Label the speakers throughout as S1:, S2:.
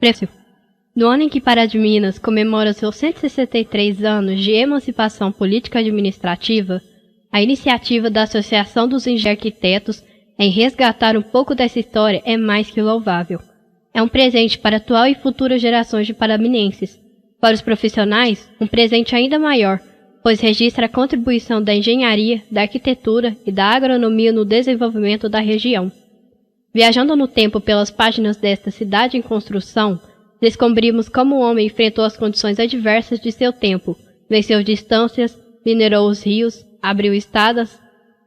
S1: Preço. No ano em que Pará de Minas comemora seus 163 anos de emancipação política-administrativa, a iniciativa da Associação dos Engenheiros e Arquitetos em resgatar um pouco dessa história é mais que louvável. É um presente para atual e futuras gerações de paraminenses. Para os profissionais, um presente ainda maior, pois registra a contribuição da engenharia, da arquitetura e da agronomia no desenvolvimento da região. Viajando no tempo pelas páginas desta cidade em construção, descobrimos como o homem enfrentou as condições adversas de seu tempo, venceu distâncias, minerou os rios, abriu estradas,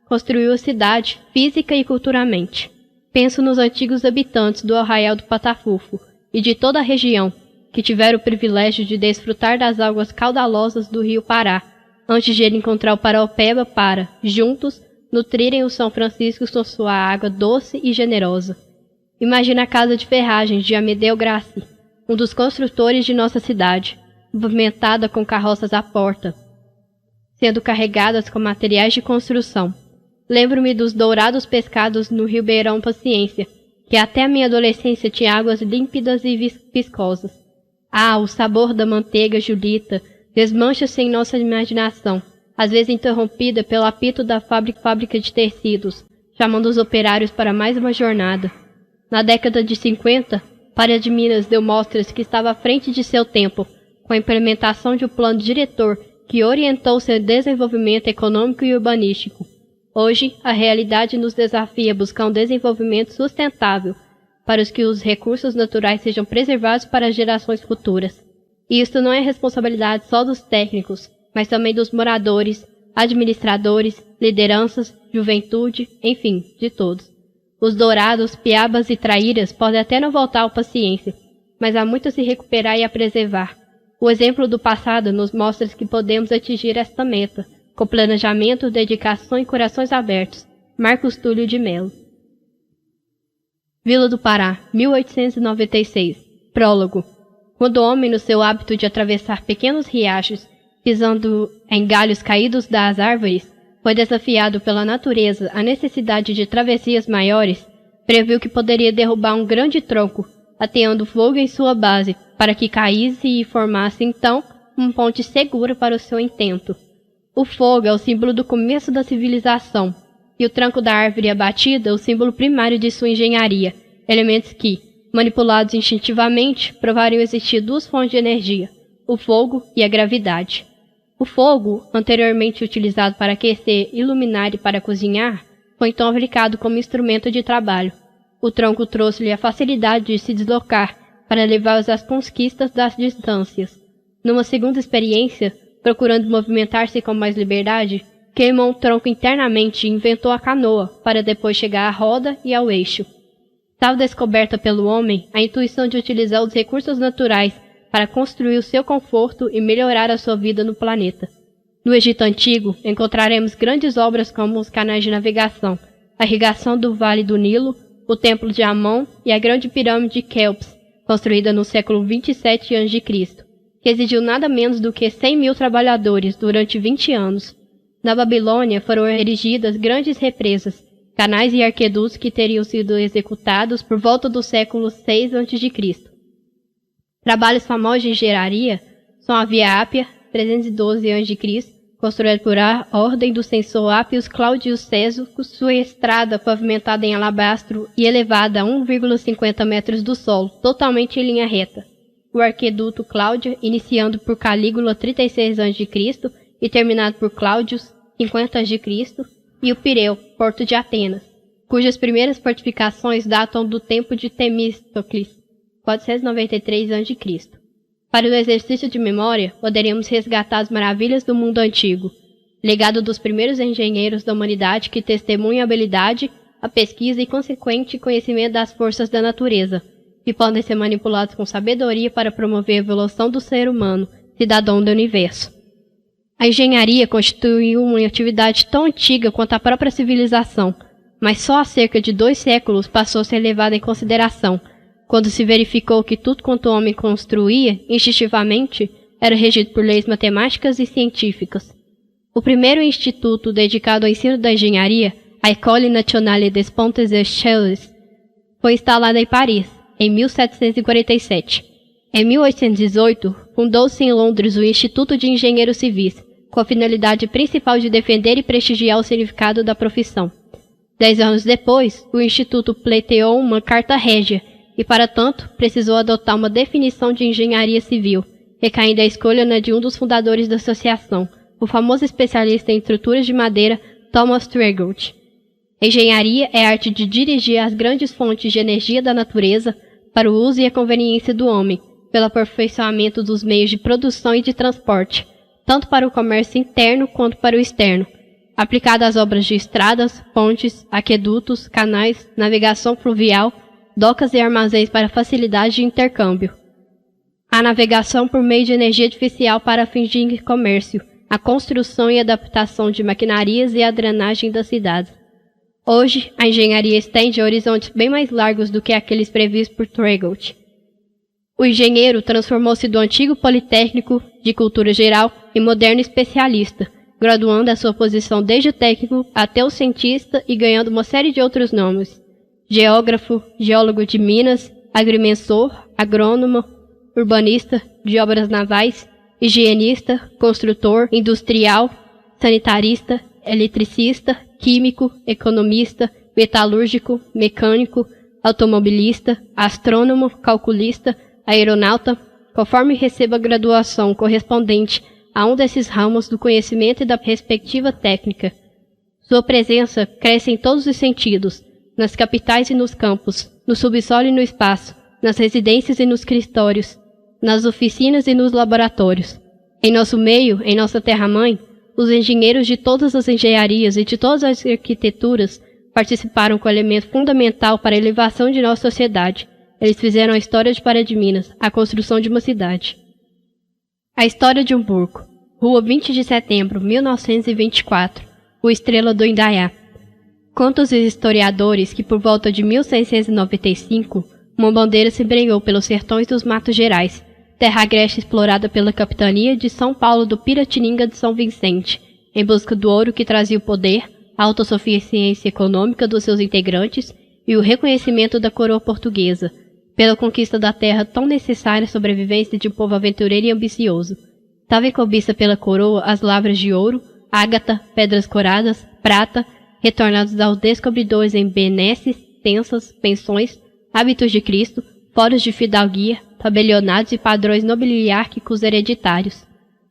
S1: construiu a cidade, física e culturalmente. Penso nos antigos habitantes do Arraial do Patafufo e de toda a região, que tiveram o privilégio de desfrutar das águas caudalosas do rio Pará, antes de ele encontrar o Paraopeba para, juntos, nutrirem o São Francisco com sua água doce e generosa. Imagina a casa de ferragens de Amedeo Graci, um dos construtores de nossa cidade, movimentada com carroças à porta, sendo carregadas com materiais de construção. Lembro-me dos dourados pescados no rio Beirão Paciência, que até a minha adolescência tinha águas límpidas e viscosas. Ah, o sabor da manteiga Julita desmancha-se em nossa imaginação, às vezes interrompida pelo apito da fábrica de tecidos, chamando os operários para mais uma jornada. Na década de 50, Pará de Minas deu mostras que estava à frente de seu tempo, com a implementação de um plano diretor que orientou seu desenvolvimento econômico e urbanístico. Hoje, a realidade nos desafia a buscar um desenvolvimento sustentável, para que os recursos naturais sejam preservados para as gerações futuras. E isto não é responsabilidade só dos técnicos, mas também dos moradores, administradores, lideranças, juventude, enfim, de todos. Os dourados, piabas e traíras podem até não voltar ao Paciência, mas há muito a se recuperar e a preservar. O exemplo do passado nos mostra que podemos atingir esta meta, com planejamento, dedicação e corações abertos. Marcos Túlio de Melo. Vila do Pará, 1896. Prólogo. Quando o homem, no seu hábito de atravessar pequenos riachos, pisando em galhos caídos das árvores, foi desafiado pela natureza à necessidade de travessias maiores, previu que poderia derrubar um grande tronco, ateando fogo em sua base, para que caísse e formasse então uma ponte segura para o seu intento. O fogo é o símbolo do começo da civilização, e o tronco da árvore abatida o símbolo primário de sua engenharia, elementos que, manipulados instintivamente, provariam existir duas fontes de energia, o fogo e a gravidade. O fogo, anteriormente utilizado para aquecer, iluminar e para cozinhar, foi então aplicado como instrumento de trabalho. O tronco trouxe-lhe a facilidade de se deslocar para levá-los às conquistas das distâncias. Numa segunda experiência, procurando movimentar-se com mais liberdade, queimou um tronco internamente e inventou a canoa, para depois chegar à roda e ao eixo. Tal descoberta pelo homem, a intuição de utilizar os recursos naturais para construir o seu conforto e melhorar a sua vida no planeta. No Egito Antigo, encontraremos grandes obras como os canais de navegação, a irrigação do Vale do Nilo, o Templo de Amon e a Grande Pirâmide de Quéops, construída no século 27 a.C., que exigiu nada menos do que 100.000 trabalhadores durante 20 anos. Na Babilônia foram erigidas grandes represas, canais e arquedutos que teriam sido executados por volta do século 6 a.C. Trabalhos famosos de engenharia são a Via Ápia, 312 a.C., construída por a ordem do censor Appius Claudius Caesar, com sua estrada pavimentada em alabastro e elevada a 1,50 metros do solo, totalmente em linha reta. O Arqueduto Cláudia, iniciando por Calígula 36 a.C. e terminado por Cláudius 50 a.C., e o Pireu, porto de Atenas, cujas primeiras fortificações datam do tempo de Temístocles, 493 a.C. Para o exercício de memória, poderíamos resgatar as maravilhas do mundo antigo, legado dos primeiros engenheiros da humanidade que testemunham a habilidade, a pesquisa e consequente conhecimento das forças da natureza, que podem ser manipulados com sabedoria para promover a evolução do ser humano, cidadão do universo. A engenharia constituiu uma atividade tão antiga quanto a própria civilização, mas só há cerca de 2 séculos passou a ser levada em consideração, quando se verificou que tudo quanto o homem construía, instintivamente, era regido por leis matemáticas e científicas. O primeiro instituto dedicado ao ensino da engenharia, a École Nationale des Ponts et Chaussées, foi instalado em Paris, em 1747. Em 1818, fundou-se em Londres o Instituto de Engenheiros Civis, com a finalidade principal de defender e prestigiar o significado da profissão. 10 anos depois, o Instituto pleiteou uma carta régia e, para tanto, precisou adotar uma definição de engenharia civil, recaindo a escolha na de um dos fundadores da associação, o famoso especialista em estruturas de madeira Thomas Tregout. Engenharia é a arte de dirigir as grandes fontes de energia da natureza para o uso e a conveniência do homem, pelo aperfeiçoamento dos meios de produção e de transporte, tanto para o comércio interno quanto para o externo, aplicada às obras de estradas, pontes, aquedutos, canais, navegação fluvial, docas e armazéns para facilidade de intercâmbio. A navegação por meio de energia artificial para fins de comércio, a construção e adaptação de maquinarias e a drenagem das cidades. Hoje, a engenharia estende a horizontes bem mais largos do que aqueles previstos por Tregout. O engenheiro transformou-se do antigo politécnico de cultura geral em moderno especialista, graduando a sua posição desde o técnico até o cientista e ganhando uma série de outros nomes: geógrafo, geólogo de minas, agrimensor, agrônomo, urbanista de obras navais, higienista, construtor, industrial, sanitarista, eletricista, químico, economista, metalúrgico, mecânico, automobilista, astrônomo, calculista, aeronauta, conforme receba a graduação correspondente a um desses ramos do conhecimento e da respectiva técnica. Sua presença cresce em todos os sentidos, nas capitais e nos campos, no subsolo e no espaço, nas residências e nos escritórios, nas oficinas e nos laboratórios. Em nosso meio, em nossa terra-mãe, os engenheiros de todas as engenharias e de todas as arquiteturas participaram com elemento fundamental para a elevação de nossa sociedade. Eles fizeram a história de Pará de Minas, a construção de uma cidade. A história de Umburco. Rua 20 de setembro, 1924. O Estrela do Indaiá. Contam os historiadores que por volta de 1695, uma bandeira se embrenhou pelos sertões dos Matos Gerais, terra agreste explorada pela capitania de São Paulo do Piratininga de São Vicente, em busca do ouro que trazia o poder, a autossuficiência econômica dos seus integrantes e o reconhecimento da coroa portuguesa, pela conquista da terra tão necessária à sobrevivência de um povo aventureiro e ambicioso. Estava em cobiça pela coroa as lavras de ouro, ágata, pedras coradas, prata, retornados aos descobridores em benesses, pensas, pensões, hábitos de Cristo, foros de fidalguia, tabelionados e padrões nobiliárquicos hereditários.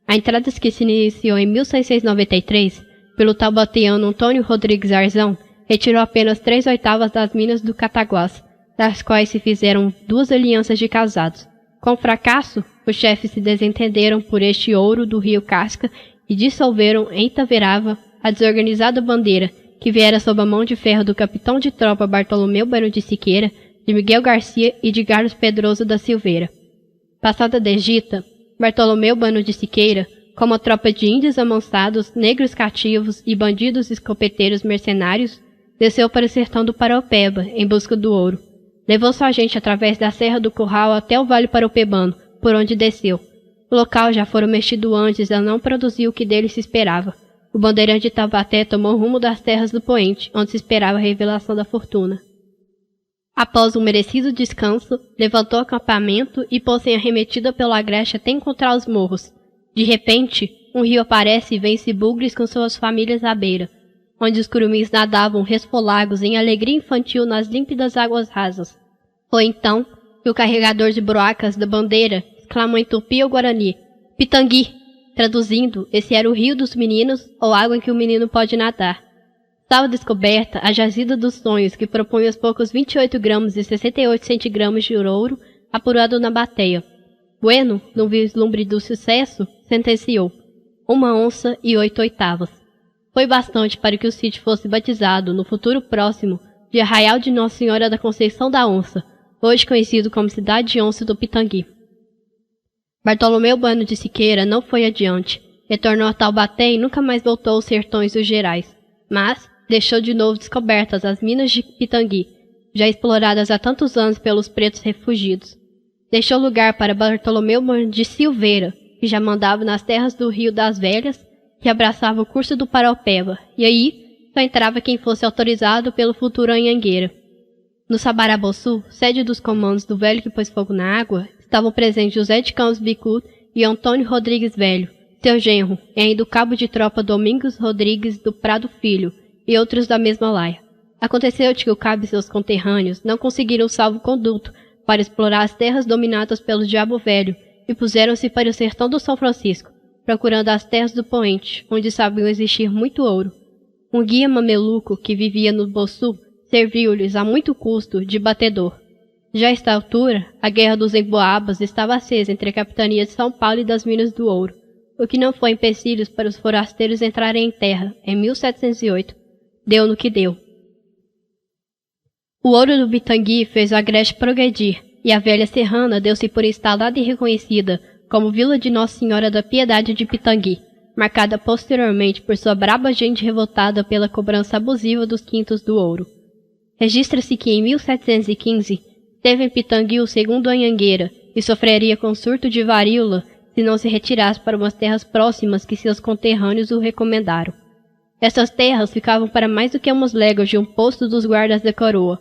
S1: A entrada que se iniciou em 1693, pelo taubateano Antônio Rodrigues Arzão, retirou apenas 3/8 das minas do Cataguás, das quais se fizeram 2 alianças de casados. Com fracasso, os chefes se desentenderam por este ouro do rio Casca e dissolveram em Taverava a desorganizada bandeira que viera sob a mão de ferro do capitão de tropa Bartolomeu Bueno de Siqueira, de Miguel Garcia e de Carlos Pedroso da Silveira. Passada da Egita, Bartolomeu Bueno de Siqueira, com uma tropa de índios amansados, negros cativos e bandidos escopeteiros mercenários, desceu para o sertão do Paraopeba, em busca do ouro. Levou sua gente através da Serra do Curral até o Vale Paraopebano, por onde desceu. O local já fora mexido antes e não produziu o que dele se esperava. O bandeirante de Taubaté tomou rumo das terras do Poente, onde se esperava a revelação da fortuna. Após um merecido descanso, levantou o acampamento e pôs-se em arremetida pelo agreste até encontrar os morros. De repente, um rio aparece e vence bugres com suas famílias à beira, onde os curumins nadavam resfolagos em alegria infantil nas límpidas águas rasas. Foi então que o carregador de broacas da bandeira exclamou em tupi ou guarani: "Pitangui!", traduzindo, esse era o rio dos meninos ou água em que o menino pode nadar. Estava descoberta a jazida dos sonhos que propunha os poucos 28 gramas e 68 centigramas de ouro apurado na bateia. Bueno, no vislumbre do sucesso, sentenciou: 1 onça e 8/8. Foi bastante para que o sítio fosse batizado, no futuro próximo, de Arraial de Nossa Senhora da Conceição da Onça, hoje conhecido como Cidade de Onça do Pitangui. Bartolomeu Bueno de Siqueira não foi adiante, retornou a Taubaté e nunca mais voltou aos sertões dos Gerais, mas deixou de novo descobertas as minas de Pitangui, já exploradas há tantos anos pelos pretos refugidos. Deixou lugar para Bartolomeu Bueno de Silveira, que já mandava nas terras do Rio das Velhas, que abraçava o curso do Paraopeba, e aí só entrava quem fosse autorizado pelo futuro Anhangueira. No Sabaraboçu, sede dos comandos do velho que pôs fogo na água, estavam presentes José de Campos Bicut e Antônio Rodrigues Velho, seu genro, e ainda o cabo de tropa Domingos Rodrigues do Prado Filho, e outros da mesma laia. Aconteceu que o cabo e seus conterrâneos não conseguiram salvo-conduto para explorar as terras dominadas pelo Diabo Velho e puseram-se para o sertão do São Francisco, procurando as terras do Poente, onde sabiam existir muito ouro. Um guia mameluco que vivia no Boçu serviu-lhes a muito custo de batedor. Já a esta altura, a guerra dos Emboabas estava acesa entre a capitania de São Paulo e das Minas do Ouro, o que não foi empecilho para os forasteiros entrarem em terra, em 1708. Deu no que deu. O ouro do Pitangui fez o Agreste progredir, e a velha serrana deu-se por instalada e reconhecida como Vila de Nossa Senhora da Piedade de Pitangui, marcada posteriormente por sua braba gente revoltada pela cobrança abusiva dos quintos do ouro. Registra-se que em 1715 teve em Pitangui o segundo Anhangueira e sofreria com surto de varíola se não se retirasse para umas terras próximas que seus conterrâneos o recomendaram. Essas terras ficavam para mais do que umas léguas de um posto dos guardas da coroa,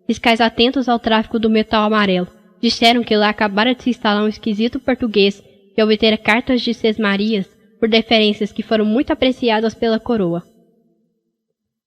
S1: fiscais atentos ao tráfico do metal amarelo. Disseram que lá acabara de se instalar um esquisito português que obtera cartas de sesmarias por deferências que foram muito apreciadas pela coroa.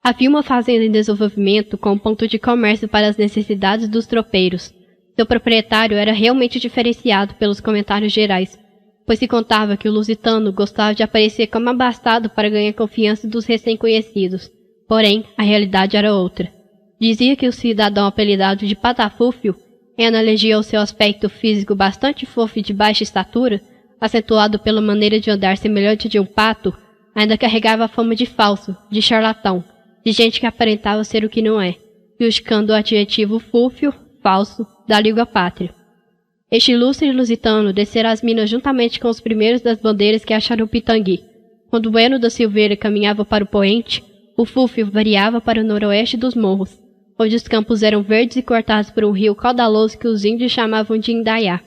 S1: Havia uma fazenda em desenvolvimento com um ponto de comércio para as necessidades dos tropeiros. Seu proprietário era realmente diferenciado pelos comentários gerais, pois se contava que o lusitano gostava de aparecer como abastado para ganhar a confiança dos recém-conhecidos. Porém, a realidade era outra. Dizia que o cidadão apelidado de Patafúfio, em analogia ao seu aspecto físico bastante fofo e de baixa estatura, acentuado pela maneira de andar semelhante de um pato, ainda carregava a fama de falso, de charlatão, de gente que aparentava ser o que não é, justificando o adjetivo fúfio, falso, da língua pátria. Este ilustre lusitano descera as minas juntamente com os primeiros das bandeiras que acharam Pitangui. Quando Bueno da Silveira caminhava para o poente, o fúfio variava para o noroeste dos morros, onde os campos eram verdes e cortados por um rio caudaloso que os índios chamavam de Indaiá.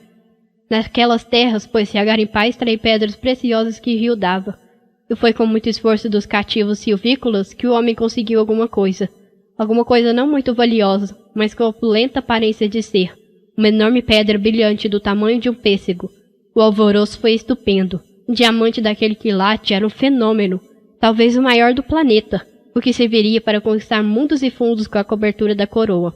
S1: Naquelas terras pôs-se a garimpar e extrair pedras preciosas que o rio dava. E foi com muito esforço dos cativos silvícolas que o homem conseguiu alguma coisa não muito valiosa, mas com opulenta aparência de ser, uma enorme pedra brilhante do tamanho de um pêssego. O alvoroço foi estupendo. Um diamante daquele quilate era um fenômeno, talvez o maior do planeta, o que serviria para conquistar mundos e fundos com a cobertura da coroa.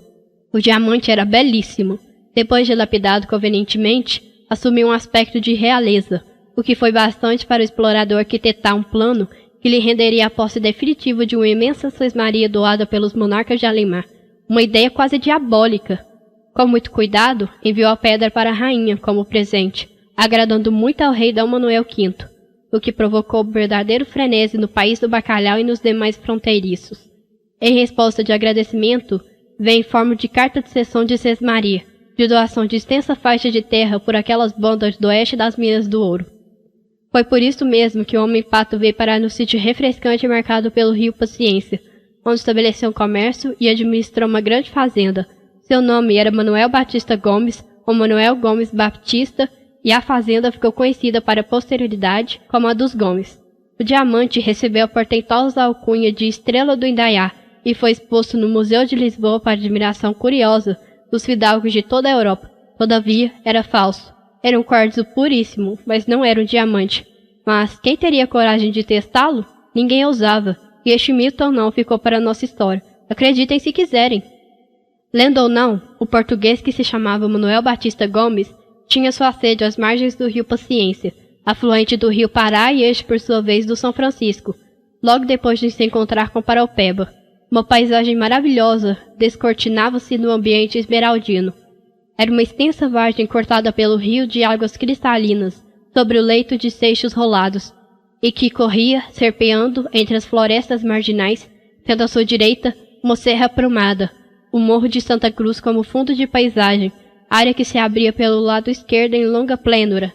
S1: O diamante era belíssimo. Depois de lapidado convenientemente, assumiu um aspecto de realeza, o que foi bastante para o explorador arquitetar um plano que lhe renderia a posse definitiva de uma imensa sesmaria doada pelos monarcas de Alemar, uma ideia quase diabólica. Com muito cuidado, enviou a pedra para a rainha como presente, agradando muito ao rei D. Manuel V, o que provocou verdadeiro frenesi no país do bacalhau e nos demais fronteiriços. Em resposta de agradecimento, veio em forma de carta de cessão de sesmaria, de doação de extensa faixa de terra por aquelas bandas do oeste das Minas do Ouro. Foi por isso mesmo que o Homem-Pato veio parar no sítio refrescante marcado pelo rio Paciência, onde estabeleceu um comércio e administrou uma grande fazenda. Seu nome era Manuel Batista Gomes, ou Manuel Gomes Baptista, e a fazenda ficou conhecida para a posterioridade como a dos Gomes. O diamante recebeu a portentosa alcunha de Estrela do Indaiá e foi exposto no Museu de Lisboa para admiração curiosa dos fidalgos de toda a Europa. Todavia, era falso. Era um quartzo puríssimo, mas não era um diamante. Mas quem teria coragem de testá-lo? Ninguém ousava, e este mito ou não ficou para a nossa história. Acreditem se quiserem. Lendo ou não, o português que se chamava Manuel Batista Gomes tinha sua sede às margens do rio Paciência, afluente do rio Pará e este, por sua vez, do São Francisco, logo depois de se encontrar com Paraupeba. Uma paisagem maravilhosa descortinava-se no ambiente esmeraldino. Era uma extensa vargem cortada pelo rio de águas cristalinas, sobre o leito de seixos rolados, e que corria, serpeando entre as florestas marginais, tendo à sua direita uma serra aprumada, o Morro de Santa Cruz como fundo de paisagem, área que se abria pelo lado esquerdo em longa plênura,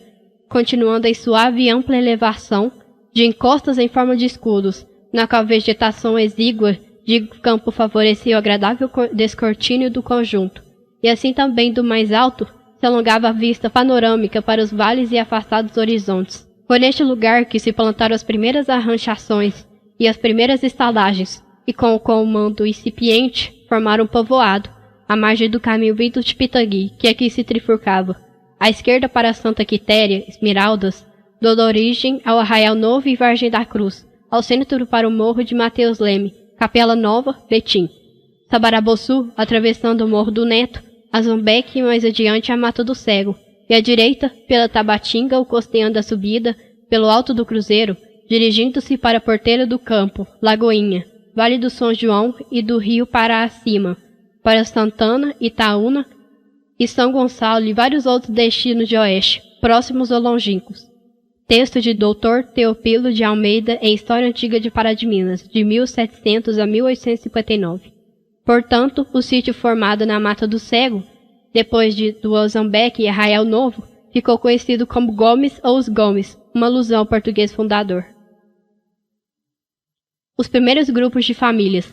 S1: continuando em suave e ampla elevação, de encostas em forma de escudos, na qual a vegetação exígua de campo favorecia o agradável descortínio do conjunto, e assim também do mais alto se alongava a vista panorâmica para os vales e afastados horizontes. Foi neste lugar que se plantaram as primeiras arranchações e as primeiras estalagens, e com o comando incipiente formaram um povoado, à margem do caminho vindo de Pitangui, que aqui se trifurcava. À esquerda para Santa Quitéria, Esmeraldas, dando origem ao Arraial Novo e Vargem da Cruz, ao centro para o Morro de Mateus Leme, Capela Nova, Betim. Sabaraboçu, atravessando o Morro do Neto, a Zambeque e mais adiante a Mata do Cego, e à direita, pela Tabatinga ou costeando a subida, pelo Alto do Cruzeiro, dirigindo-se para a Porteira do Campo, Lagoinha, Vale do São João e do Rio para acima, para Santana, Itaúna e São Gonçalo e vários outros destinos de oeste, próximos ou longínquos. Texto de Dr. Teopilo de Almeida em História Antiga de Pará de Minas, de 1700 a 1859. Portanto, o sítio formado na Mata do Cego, depois do Ozambeque e Arraial Novo, ficou conhecido como Gomes ou os Gomes, uma alusão ao português fundador. Os primeiros grupos de famílias.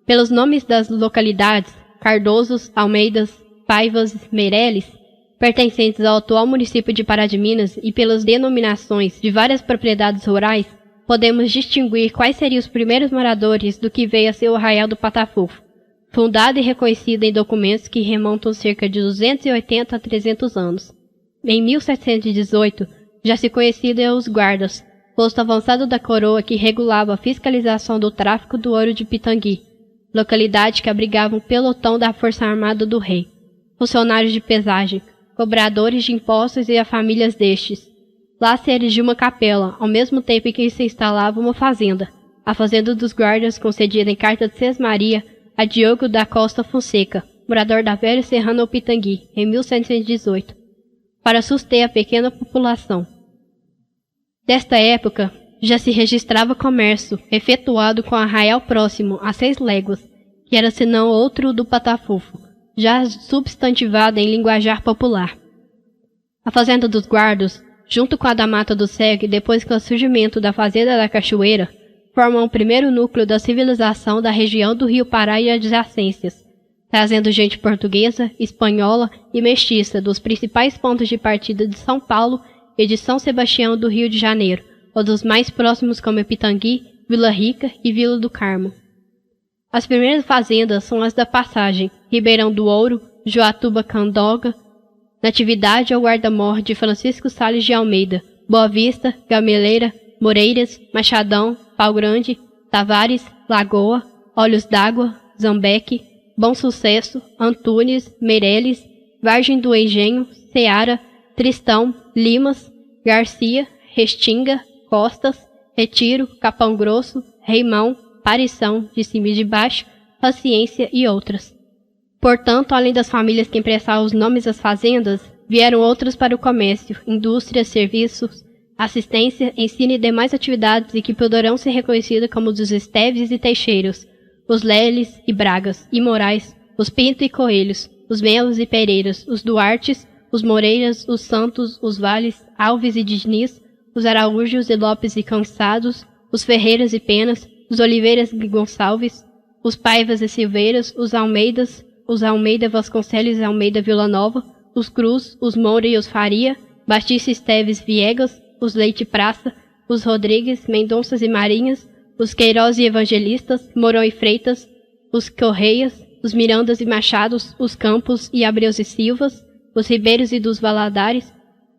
S1: Pelos nomes das localidades, Cardosos, Almeidas, Paivas, Meireles, pertencentes ao atual município de Pará de Minas, e pelas denominações de várias propriedades rurais, podemos distinguir quais seriam os primeiros moradores do que veio a ser o Arraial do Patafofo, fundado e reconhecido em documentos que remontam cerca de 280 a 300 anos. Em 1718, já se conheciam os guardas, posto avançado da coroa que regulava a fiscalização do tráfico do ouro de Pitangui, localidade que abrigava um pelotão da Força Armada do Rei, funcionários de pesagem, cobradores de impostos e as famílias destes. Lá se erigiu uma capela, ao mesmo tempo em que se instalava uma fazenda, a Fazenda dos Guardas, concedida em carta de Sesmaria a Diogo da Costa Fonseca, morador da velha Serrana ao Pitangui, em 1718, para suster a pequena população. Desta época, já se registrava comércio, efetuado com arraial próximo a 6 léguas, que era senão outro do Patafofo, já substantivada em linguajar popular. A Fazenda dos Guardas, junto com a da Mata do Cego e depois com o surgimento da Fazenda da Cachoeira, formam o primeiro núcleo da civilização da região do Rio Pará e adjacências, trazendo gente portuguesa, espanhola e mestiça dos principais pontos de partida de São Paulo e de São Sebastião do Rio de Janeiro, ou dos mais próximos como Pitangui, Vila Rica e Vila do Carmo. As primeiras fazendas são as da Passagem, Ribeirão do Ouro, Joatuba Candoga, Natividade ao Guarda-Mor de Francisco Sales de Almeida, Boa Vista, Gameleira, Moreiras, Machadão, Pau Grande, Tavares, Lagoa, Olhos d'Água, Zambeque, Bom Sucesso, Antunes, Meireles, Vargem do Engenho, Ceará, Tristão, Limas, Garcia, Restinga, Costas, Retiro, Capão Grosso, Reimão, Parição, de cima e de baixo, Paciência e outras. Portanto, além das famílias que emprestavam os nomes às fazendas, vieram outras para o comércio, indústrias, serviços, assistência, ensino e demais atividades e que poderão ser reconhecidas como os Esteves e Teixeiros, os Leles e Bragas e Morais, os Pinto e Coelhos, os Melos e Pereiras, os Duartes, os Moreiras, os Santos, os Vales, Alves e Diniz, os Araújos e Lopes e Cansados, os Ferreiras e Penas, os Oliveiras e Gonçalves, os Paivas e Silveiras, os Almeida Vasconcelos e Almeida Vila Nova, os Cruz, os Moura e os Faria, Batista Esteves Viegas, os Leite Praça, os Rodrigues, Mendonças e Marinhas, os Queiroz e Evangelistas, Mourão e Freitas, os Correias, os Mirandas e Machados, os Campos e Abreus e Silvas, os Ribeiros e dos Valadares,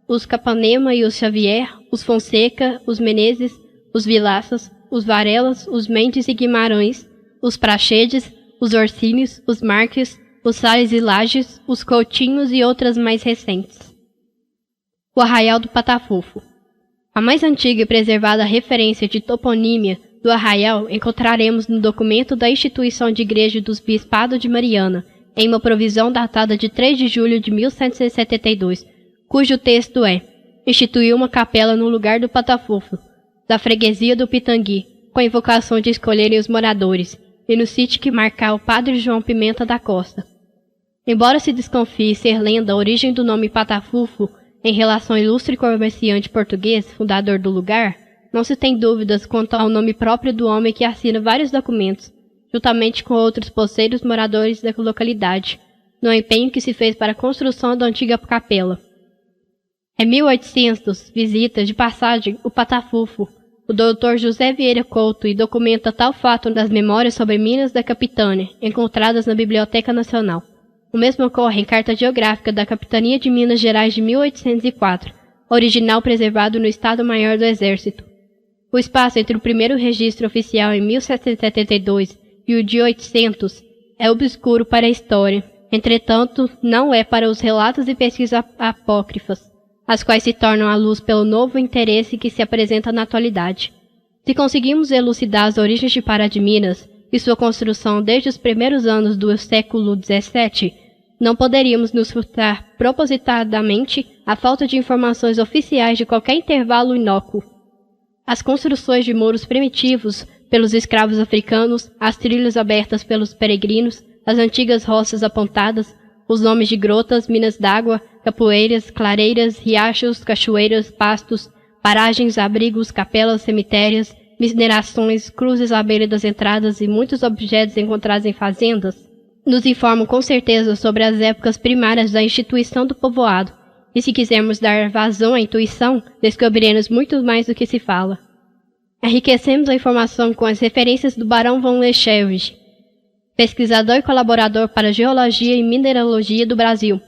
S1: os Capanema e os Xavier, os Fonseca, os Menezes, os Vilaças, os Varelas, os Mendes e Guimarães, os Praxedes, os Orsínios, os Marques, os Salles e Lages, os Coutinhos e outras mais recentes. O Arraial do Patafofo. A mais antiga e preservada referência de toponímia do arraial encontraremos no documento da Instituição de Igreja dos Bispados de Mariana, em uma provisão datada de 3 de julho de 1772, cujo texto é: instituiu uma capela no lugar do Patafofo, da freguesia do Pitangui, com a invocação de escolherem os moradores, e no sítio que marcar o padre João Pimenta da Costa. Embora se desconfie ser lenda a origem do nome Patafufo em relação ao ilustre comerciante português, fundador do lugar, não se tem dúvidas quanto ao nome próprio do homem que assina vários documentos, juntamente com outros poceiros moradores da localidade, no empenho que se fez para a construção da antiga capela. Em 1800, visita de passagem o Patafufo o Dr. José Vieira Couto e documenta tal fato nas Memórias sobre Minas da Capitânia, encontradas na Biblioteca Nacional. O mesmo ocorre em Carta Geográfica da Capitania de Minas Gerais de 1804, original preservado no Estado-Maior do Exército. O espaço entre o primeiro registro oficial em 1772 e o de 800 é obscuro para a história, entretanto, não é para os relatos e pesquisas apócrifas, as quais se tornam à luz pelo novo interesse que se apresenta na atualidade. Se conseguimos elucidar as origens de Pará de Minas e sua construção desde os primeiros anos do século XVII, não poderíamos nos furtar propositadamente a falta de informações oficiais de qualquer intervalo inócuo. As construções de muros primitivos pelos escravos africanos, as trilhas abertas pelos peregrinos, as antigas roças apontadas, os nomes de grotas, minas d'água, capoeiras, clareiras, riachos, cachoeiras, pastos, paragens, abrigos, capelas, cemitérios, minerações, cruzes à beira das entradas e muitos objetos encontrados em fazendas, nos informam com certeza sobre as épocas primárias da instituição do povoado, e se quisermos dar vazão à intuição, descobriremos muito mais do que se fala. Enriquecemos a informação com as referências do Barão von Leschewitz, pesquisador e colaborador para a Geologia e Mineralogia do Brasil,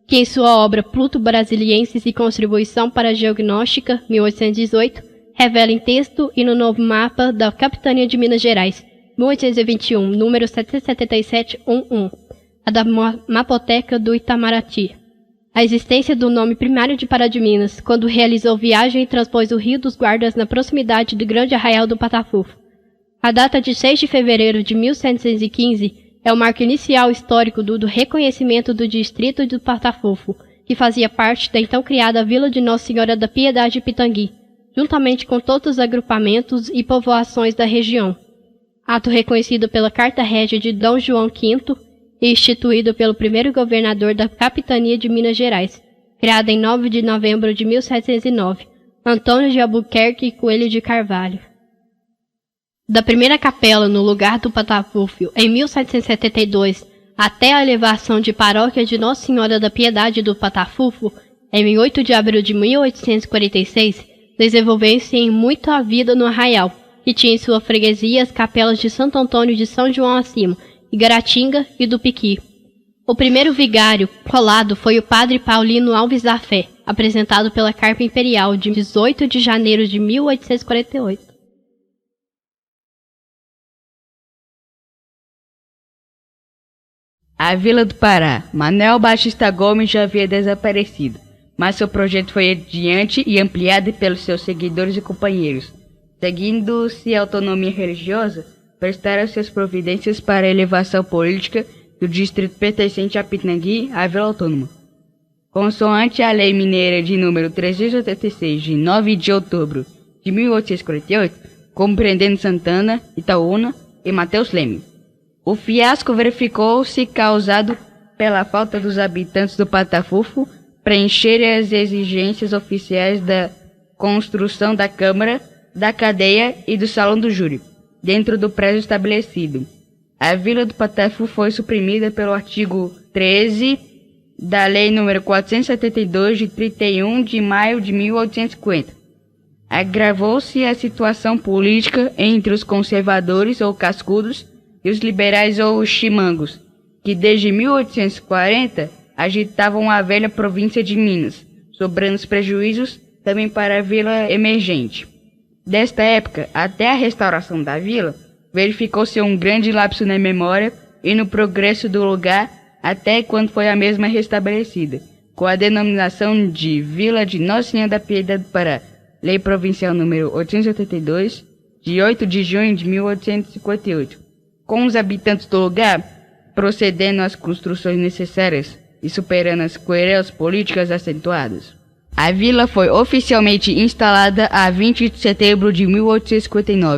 S1: que em sua obra Pluto Brasiliensis e Contribuição para a Geognóstica, 1818, revela em texto e no novo mapa da Capitania de Minas Gerais, 1821, número 77711, a da Mapoteca do Itamaraty, a existência do nome primário de Pará de Minas, quando realizou viagem e transpôs o Rio dos Guardas na proximidade do grande arraial do Patafufo. A data de 6 de fevereiro de 1715 é o marco inicial histórico do reconhecimento do distrito do Patafufo, que fazia parte da então criada Vila de Nossa Senhora da Piedade Pitangui, juntamente com todos os agrupamentos e povoações da região. Ato reconhecido pela Carta Régia de D. João V e instituído pelo primeiro governador da Capitania de Minas Gerais, criada em 9 de novembro de 1709, Antônio de Albuquerque Coelho de Carvalho. Da primeira capela no lugar do Patafúfio, em 1772, até a elevação de paróquia de Nossa Senhora da Piedade do Patafufo, em 8 de abril de 1846, desenvolveu-se em muito a vida no arraial, que tinha em sua freguesia as capelas de Santo Antônio de São João Acima, Igaratinga e do Piqui. O primeiro vigário colado foi o padre Paulino Alves da Fé, apresentado pela Carpa Imperial de 18 de janeiro de 1848.
S2: A Vila do Pará. Manuel Batista Gomes já havia desaparecido, mas seu projeto foi adiante e ampliado pelos seus seguidores e companheiros. Seguindo-se a autonomia religiosa, prestaram suas providências para a elevação política do distrito pertencente a Pitangui, à Vila Autônoma. Consoante a Lei Mineira de número 386, de 9 de outubro de 1848, compreendendo Santana, Itaúna e Mateus Leme. O fiasco verificou-se causado pela falta dos habitantes do Patafufo preencherem as exigências oficiais da construção da Câmara, da Cadeia e do Salão do Júri, dentro do prédio estabelecido. A Vila do Patafufo foi suprimida pelo artigo 13 da Lei nº 472, de 31 de maio de 1850. Agravou-se a situação política entre os conservadores ou cascudos e os liberais ou chimangos, que desde 1840 agitavam a velha província de Minas, sobrando os prejuízos também para a vila emergente. Desta época até a restauração da vila, verificou-se um grande lapso na memória e no progresso do lugar até quando foi a mesma restabelecida, com a denominação de Vila de Nossa Senhora da Piedade do Pará, Lei Provincial número 882, de 8 de junho de 1858. Com os habitantes do lugar procedendo às construções necessárias e superando as querelhas políticas acentuadas. A vila foi oficialmente instalada a 20 de setembro de 1859.